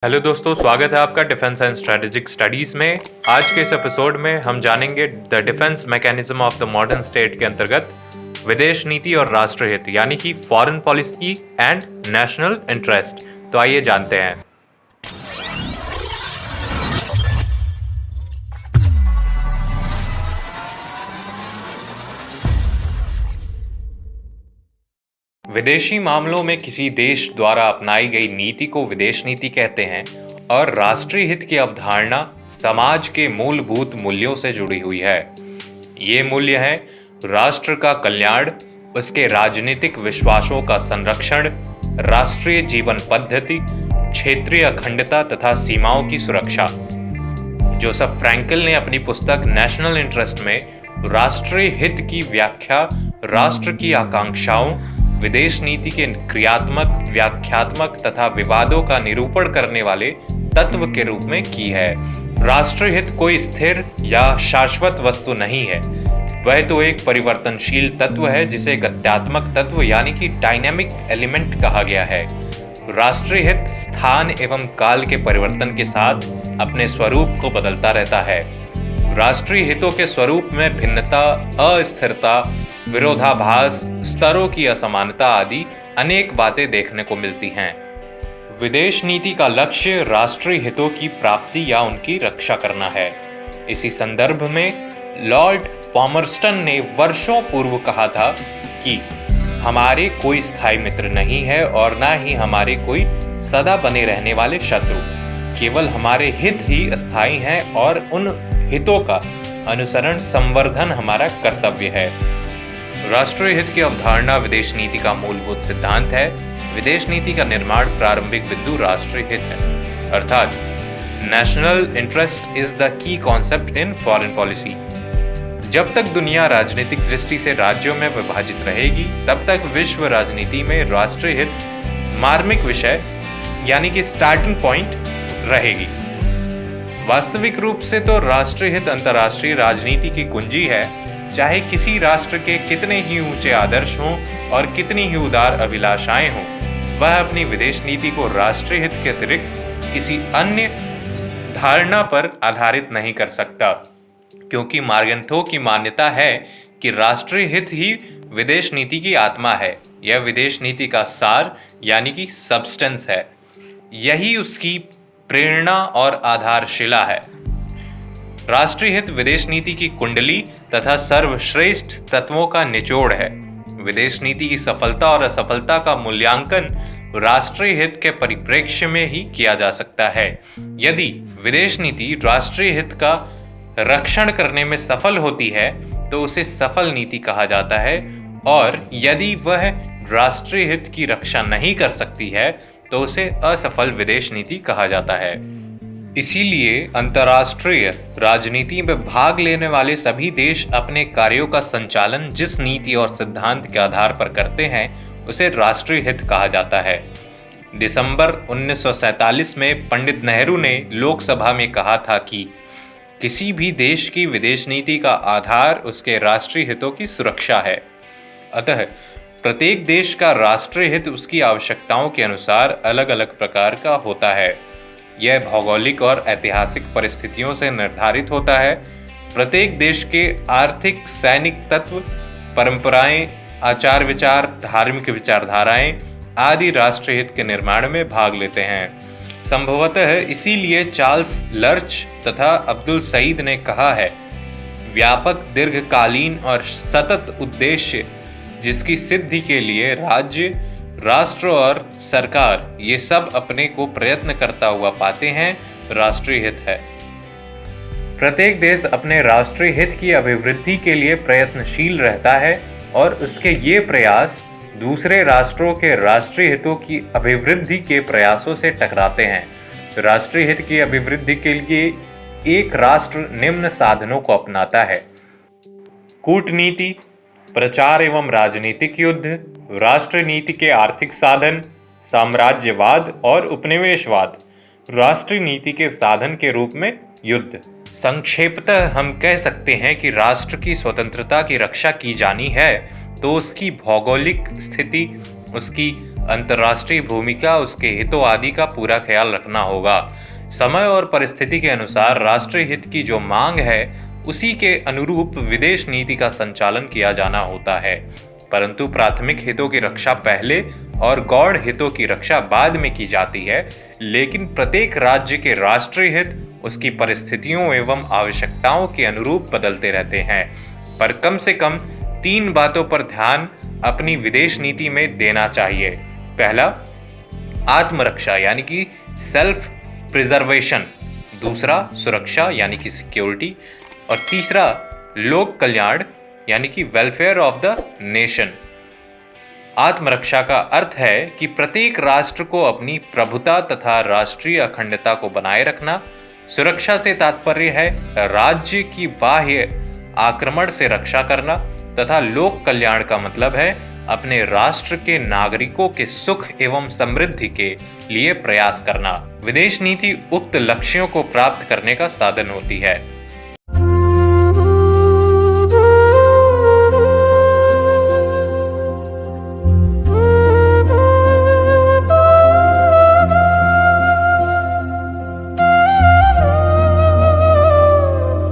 Hello दोस्तों, स्वागत है आपका डिफेंस एंड स्ट्रेटेजिक स्टडीज में। आज के इस एपिसोड में हम जानेंगे the defence mechanism of the modern state के अंतर्गत विदेश नीति और राष्ट्र हित यानी कि foreign policy and national interest. तो आइए जानते हैं। विदेशी मामलों में किसी देश द्वारा अपनाई गई नीति को विदेश नीति कहते हैं और राष्ट्रीय हित की अवधारणा समाज के मूलभूत मूल्यों से जुड़ी हुई है। ये मूल्य हैं राष्ट्र का कल्याण, उसके राजनीतिक विश्वासों का संरक्षण, राष्ट्रीय जीवन पद्धति, क्षेत्रीय अखंडता तथा सीमाओं की सुरक्षा। जोसेफ फ्रैंकल ने अपनी पुस्तक नेशनल इंटरेस्ट में राष्ट्रीय हित की व्याख्या राष्ट्र की आकांक्षाओं, विदेश नीति के क्रियात्मक, व्याख्यात्मक तथा विवादों का निरूपण करने वाले तत्व के रूप में की है। राष्ट्रीय हित कोई स्थिर या शाश्वत वस्तु नहीं है, वह तो एक परिवर्तनशील तत्व है जिसे गत्यात्मक तत्व यानी कि डायनेमिक एलिमेंट कहा गया है। राष्ट्रीय हित स्थान एवं काल के परिवर्तन के साथ अपने स्वरूप को बदलता रहता है। राष्ट्रीय हितों के स्वरूप में भिन्नता, अस्थिरता, विरोधाभास, स्तरों की असमानता आदि अनेक बातें देखने को मिलती हैं। विदेश नीति का लक्ष्य राष्ट्रीय हितों की प्राप्ति या उनकी रक्षा करना है। इसी संदर्भ में लॉर्ड पॉमरस्टन ने वर्षों पूर्व कहा था कि हमारे कोई स्थायी मित्र नहीं है और न ही हमारे कोई सदा बने रहने वाले शत्रु, केवल हमारे हित ही अस्थायी हैं और उन हितों का अनुसरण, संवर्धन हमारा कर्तव्य है। राष्ट्रीय हित की अवधारणा विदेश नीति का मूलभूत सिद्धांत है। विदेश नीति का निर्माण प्रारंभिक बिंदु राष्ट्रीय हित है, अर्थात national interest is the key concept in foreign policy. जब तक दुनिया राजनीतिक दृष्टि से राज्यों में विभाजित रहेगी, तब तक विश्व राजनीति में राष्ट्रीय हित मार्मिक विषय यानी कि स्टार्टिंग पॉइंट रहेगी। वास्तविक रूप से तो राष्ट्रीय हित अंतर्राष्ट्रीय राजनीति की कुंजी है। चाहे किसी राष्ट्र के कितने ही ऊंचे आदर्श हों और कितनी ही उदार अभिलाषाएं हों, वह अपनी विदेश नीति को राष्ट्रीय हित के अतिरिक्त किसी अन्य धारणा पर आधारित नहीं कर सकता, क्योंकि मार्गन्थो की मान्यता है कि राष्ट्रीय हित ही विदेश नीति की आत्मा है। यह विदेश नीति का सार यानी कि सब्सटेंस है। यही उसकी प्रेरणा और आधारशिला है। राष्ट्रीय हित विदेश नीति की कुंडली तथा सर्वश्रेष्ठ तत्वों का निचोड़ है। विदेश नीति की सफलता और असफलता का मूल्यांकन राष्ट्रीय हित के परिप्रेक्ष्य में ही किया जा सकता है। यदि विदेश नीति राष्ट्रीय हित का रक्षण करने में सफल होती है तो उसे सफल नीति कहा जाता है, और यदि वह राष्ट्रीय हित की रक्षा नहीं कर सकती है तो उसे असफल विदेश नीति कहा जाता है। इसीलिए अंतर्राष्ट्रीय राजनीति में भाग लेने वाले सभी देश अपने कार्यों का संचालन जिस नीति और सिद्धांत के आधार पर करते हैं उसे राष्ट्रीय हित कहा जाता है। दिसंबर 1947 में पंडित नेहरू ने लोकसभा में कहा था कि किसी भी देश की विदेश नीति का आधार उसके राष्ट्रीय हितों की सुरक्षा है। अतः प्रत्येक देश का राष्ट्रीय हित उसकी आवश्यकताओं के अनुसार अलग अलग प्रकार का होता है। यह भौगोलिक और ऐतिहासिक परिस्थितियों से निर्धारित होता है। प्रत्येक देश के आर्थिक, सैनिक तत्व, परंपराएं, आचार विचार, धार्मिक विचारधाराएं आदि राष्ट्रीय हित के निर्माण में भाग लेते हैं। संभवतः इसीलिए चार्ल्स लर्च तथा अब्दुल सईद ने कहा है, व्यापक, दीर्घकालीन और सतत उद्देश्य जिसकी सिद्धि के लिए राज्य, राष्ट्र और सरकार ये सब अपने को प्रयत्न करता हुआ पाते हैं, राष्ट्रीय हित है। प्रत्येक देश अपने राष्ट्रीय हित की अभिवृद्धि के लिए प्रयत्नशील रहता है और उसके ये प्रयास दूसरे राष्ट्रों के राष्ट्रीय हितों की अभिवृद्धि के प्रयासों से टकराते हैं। राष्ट्रीय हित की अभिवृद्धि के लिए एक राष्ट्र निम्न साधनों को अपनाता है: कूटनीति, प्रचार एवं राजनीतिक युद्ध, राष्ट्र नीति के आर्थिक साधन, साम्राज्यवाद और उपनिवेशवाद, राष्ट्रीय नीति के साधन के रूप में युद्ध। संक्षेपतः हम कह सकते हैं कि राष्ट्र की स्वतंत्रता की रक्षा की जानी है तो उसकी भौगोलिक स्थिति, उसकी अंतर्राष्ट्रीय भूमिका, उसके हितों आदि का पूरा ख्याल रखना होगा। समय और परिस्थिति के अनुसार राष्ट्रीय हित की जो मांग है उसी के अनुरूप विदेश नीति का संचालन किया जाना होता है, परंतु प्राथमिक हितों की रक्षा पहले और गौण हितों की रक्षा बाद में की जाती है। लेकिन प्रत्येक राज्य के राष्ट्रीय हित उसकी परिस्थितियों एवं आवश्यकताओं के अनुरूप बदलते रहते हैं। पर कम से कम 3 बातों पर ध्यान अपनी विदेश नीति में देना चाहिए। पहला, आत्मरक्षा यानी कि सेल्फ प्रिजर्वेशन। दूसरा, सुरक्षा यानी कि सिक्योरिटी। और तीसरा, लोक कल्याण यानी कि वेलफेयर ऑफ द नेशन। आत्मरक्षा का अर्थ है कि प्रत्येक राष्ट्र को अपनी प्रभुता तथा राष्ट्रीय अखंडता को बनाए रखना। सुरक्षा से तात्पर्य है राज्य की बाह्य आक्रमण से रक्षा करना, तथा लोक कल्याण का मतलब है अपने राष्ट्र के नागरिकों के सुख एवं समृद्धि के लिए प्रयास करना। विदेश नीति उक्त लक्ष्यों को प्राप्त करने का साधन होती है।